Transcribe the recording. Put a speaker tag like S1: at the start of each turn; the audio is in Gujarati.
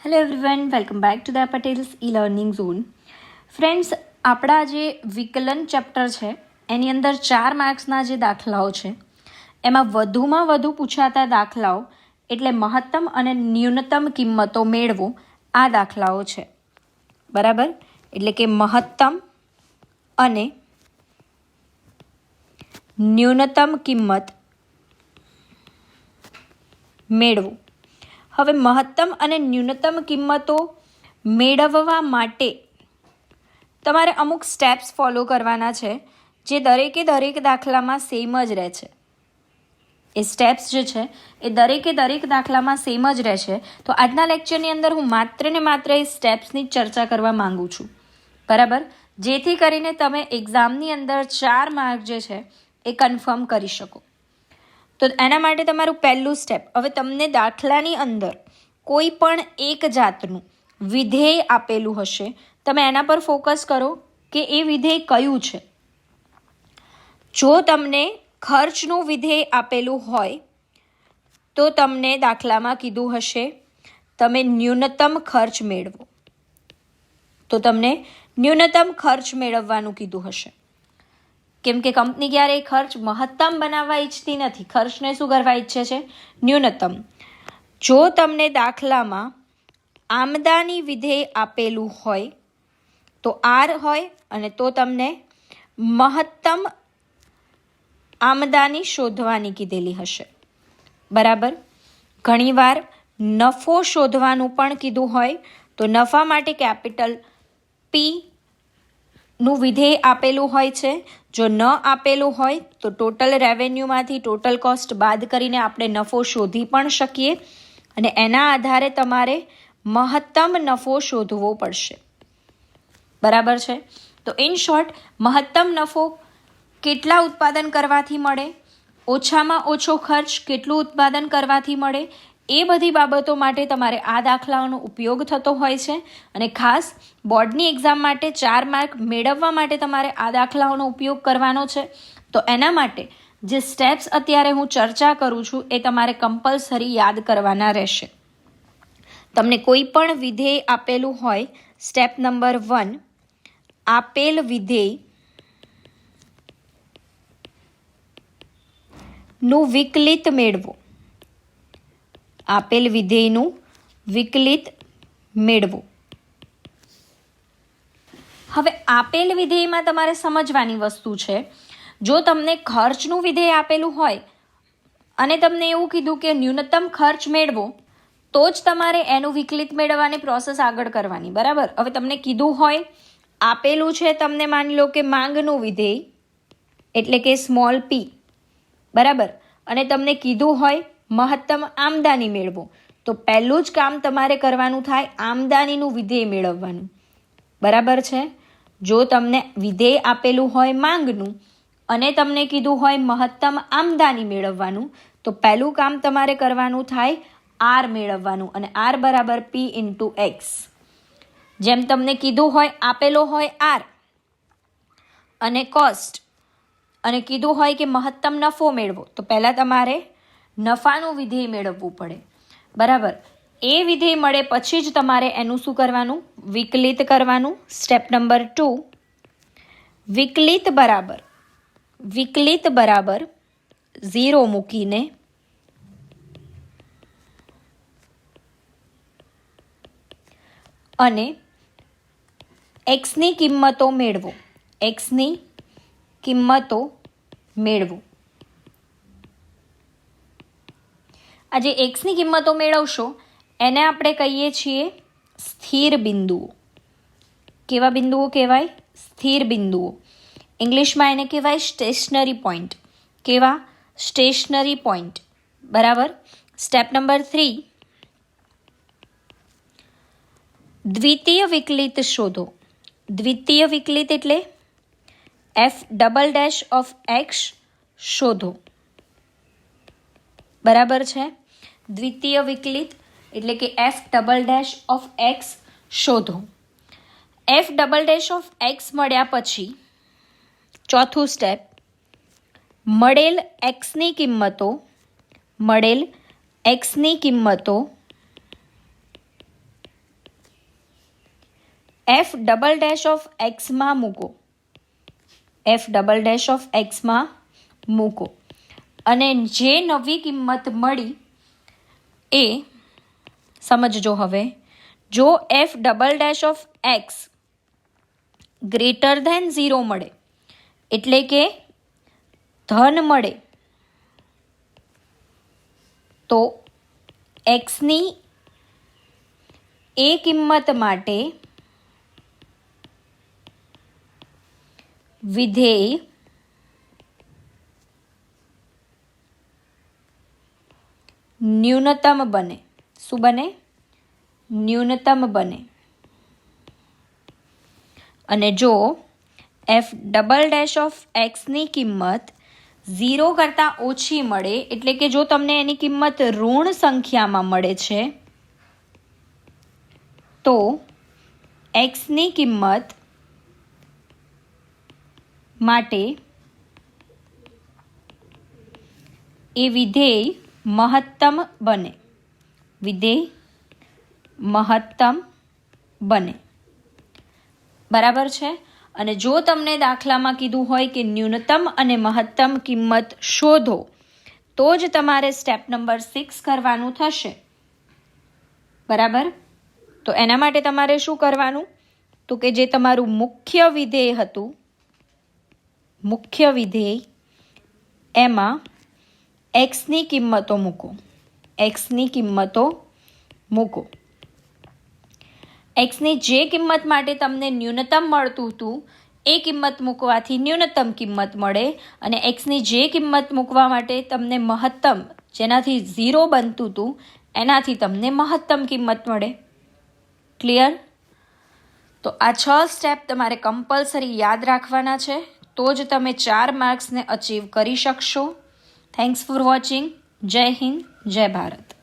S1: Hello everyone, welcome back to the Patels e learning zone. Friends, આપણા જે વિકલન ચેપ્ટર છે એની અંદર 4 માર્ક્સના જે દાખલાઓ છે એમાં વધુમાં વધુ પૂછાતા દાખલાઓ એટલે મહત્તમ અને ન્યૂનતમ કિંમતો મેળવો આ દાખલાઓ છે. બરાબર, એટલે કે મહત્તમ અને ન્યૂનતમ કિંમત મેળવો. હવે મહત્તમ અને ન્યૂનતમ કિંમતો મેળવવા માટે તમારે અમુક સ્ટેપ્સ ફોલો કરવાના છે જે દરેક દાખલામાં સેમ જ રહે છે. એ સ્ટેપ્સ જે છે એ દરેક દાખલામાં સેમ જ રહેશે. તો આજના લેક્ચરની અંદર હું માત્ર ને માત્ર એ સ્ટેપ્સની જ ચર્ચા કરવા માંગુ છું. બરાબર, જેથી કરીને તમે એક્ઝામની અંદર 4 માર્ક જે છે એ કન્ફર્મ કરી શકો. તો એના માટે તમારું પહેલું સ્ટેપ, હવે તમને દાખલાની અંદર કોઈ પણ એક જાતનું વિધેય આપેલું હશે, તમે એના પર ફોકસ કરો કે એ વિધેય કયું છે. જો તમને ખર્ચનું વિધેય આપેલું હોય તો તમને દાખલામાં કીધું હશે તમે ન્યૂનતમ ખર્ચ મેળવો, તો તમને ન્યૂનતમ ખર્ચ મેળવવાનું કીધું હશે. કેમ કે કંપની ક્યારેય ખર્ચ મહત્તમ બનાવવા ઈચ્છતી નથી, ખર્ચને શું કરવા ઈચ્છે છે? ન્યૂનતમ. જો તમને દાખલામાં આમદાની વિધેય આપેલું હોય તો આર હોય અને તો તમને મહત્તમ આમદાની શોધવાની કીધેલી હશે. બરાબર, ઘણીવાર નફો શોધવાનું પણ કીધું હોય તો નફા માટે કેપિટલ પી નું વિધેય આપેલું હોય છે. જો ન આપેલું હોય તો ટોટલ રેવન્યુમાંથી ટોટલ કોસ્ટ બાદ કરીને આપણે નફો શોધી પણ શકીએ અને એના આધારે તમારે મહત્તમ નફો શોધવો પડશે. બરાબર છે. તો ઇન શોર્ટ, મહત્તમ નફો કેટલા ઉત્પાદન કરવાથી મળે, ઓછામાં ઓછો ખર્ચ કેટલું ઉત્પાદન કરવાથી મળે, એ બધી બાબતો માટે તમારે આ દાખલાઓનો ઉપયોગ થતો હોય છે. અને ખાસ બોર્ડની એક્ઝામ માટે 4 માર્ક મેળવવા માટે તમારે આ દાખલાઓનો ઉપયોગ કરવાનો છે. તો એના માટે જે સ્ટેપ્સ અત્યારે હું ચર્ચા કરું છું એ તમારે કમ્પલસરી યાદ કરવાના રહેશે. તમને કોઈ પણ વિધેય આપેલું હોય, સ્ટેપ નંબર 1, આપેલ વિધેય નું વિકલિત મેળવો. આપેલ વિધેયનું વિકલિત મેળવો. હવે આપેલ વિધેયમાં તમારે સમજવાની વસ્તુ છે, જો તમને ખર્ચનું વિધેય આપેલું હોય અને તમને એવું કીધું કે ન્યૂનતમ ખર્ચ મેળવો, તો જ તમારે એનું વિકલિત મેળવવાની પ્રોસેસ આગળ કરવાની. બરાબર, હવે તમને કીધું હોય આપેલું છે, તમને માની લો કે માંગનું વિધેય એટલે કે સ્મોલ પી. બરાબર, અને તમને કીધું હોય મહત્તમ આમદાની મેળવો, તો પહેલું જ કામ તમારે કરવાનું થાય આમદાનીનું વિધેય મેળવવાનું. બરાબર છે. જો તમને વિધેય આપેલું હોય માંગનું અને તમને કીધું હોય મહત્તમ આમદાની મેળવવાનું, તો પહેલું કામ તમારે કરવાનું થાય આર મેળવવાનું, અને આર બરાબર પી ઇન્ટુ એક્સ. જેમ તમને કીધું હોય આપેલો હોય આર અને કોસ્ટ અને કીધું હોય કે મહત્તમ નફો મેળવો, તો પહેલાં તમારે નફાનું વિધેય મેળવવું પડે. બરાબર, એ વિધેય મળે પછી જ તમારે એનું શું કરવાનું? વિકલિત કરવાનું. સ્ટેપ નંબર 2, વિકલિત બરાબર 0 મૂકીને અને એક્સની કિંમતો મેળવો. એક્સની કિંમતો મેળવો. આ જે એક્સની કિંમતો મેળવશો એને આપણે કહીએ છીએ સ્થિર બિંદુઓ. કેવા બિંદુઓ કહેવાય? સ્થિર બિંદુઓ. ઇંગ્લિશમાં એને કહેવાય સ્ટેશનરી પોઈન્ટ. કેવા? Stationary point. બરાબર. સ્ટેપ નંબર 3, દ્વિતીય વિકલિત શોધો. દ્વિતીય વિકલિત એટલે f' ઓફ x શોધો. બરાબર છે. દ્વિતીય વિકલિત એટલે કે f' ઓફ x શોધો. f' ઓફ x મળ્યા પછી ચોથું સ્ટેપ, મળેલ એક્સની કિંમતો એફ ડબલ ડેશ ઓફ એક્સમાં મૂકો, એફ ડબલ ડેશ ઓફ એક્સમાં મૂકો અને જે નવી કિંમત મળી એ સમજજો. હવે જો F double dash of X greater than 0 મળે એટલે કે ધન મળે તો એક્સની એ કિંમત માટે વિધેય ન્યૂનતમ બને. શું બને? ન્યૂનતમ બને. અને જો એફ ડબલ ડેશ ઓફ એક્સની કિંમત 0 કરતાં ઓછી મળે એટલે કે જો તમને એની કિંમત ઋણ સંખ્યામાં મળે છે તો એક્સની કિંમત માટે એ વિધેય મહત્તમ બને, વિધેય મહત્તમ બને. બરાબર છે. અને જો તમને દાખલામાં કીધું હોય કે ન્યૂનતમ અને મહત્તમ કિંમત શોધો તો જ તમારે સ્ટેપ નંબર 6 કરવાનું થશે. બરાબર. તો એના માટે તમારે શું કરવાનું? તો કે જે તમારું મુખ્ય વિધેય હતું, મુખ્ય વિધેય એમાં એક્સની કિંમતો મૂકો, એક્સની કિંમતો મૂકો. એક્સની જે કિંમત માટે તમને ન્યૂનતમ મળતું હતું એ કિંમત મૂકવાથી ન્યૂનતમ કિંમત મળે અને એક્સની જે કિંમત મૂકવા માટે તમને મહત્તમ, જેનાથી 0 બનતું હતું એનાથી તમને મહત્તમ કિંમત મળે. ક્લિયર? તો આ 6 સ્ટેપ તમારે કમ્પલસરી યાદ રાખવાના છે, તો જ તમે 4 માર્ક્સને અચીવ કરી શકશો. Thanks for watching. જય હિન્દ, જય ભારત.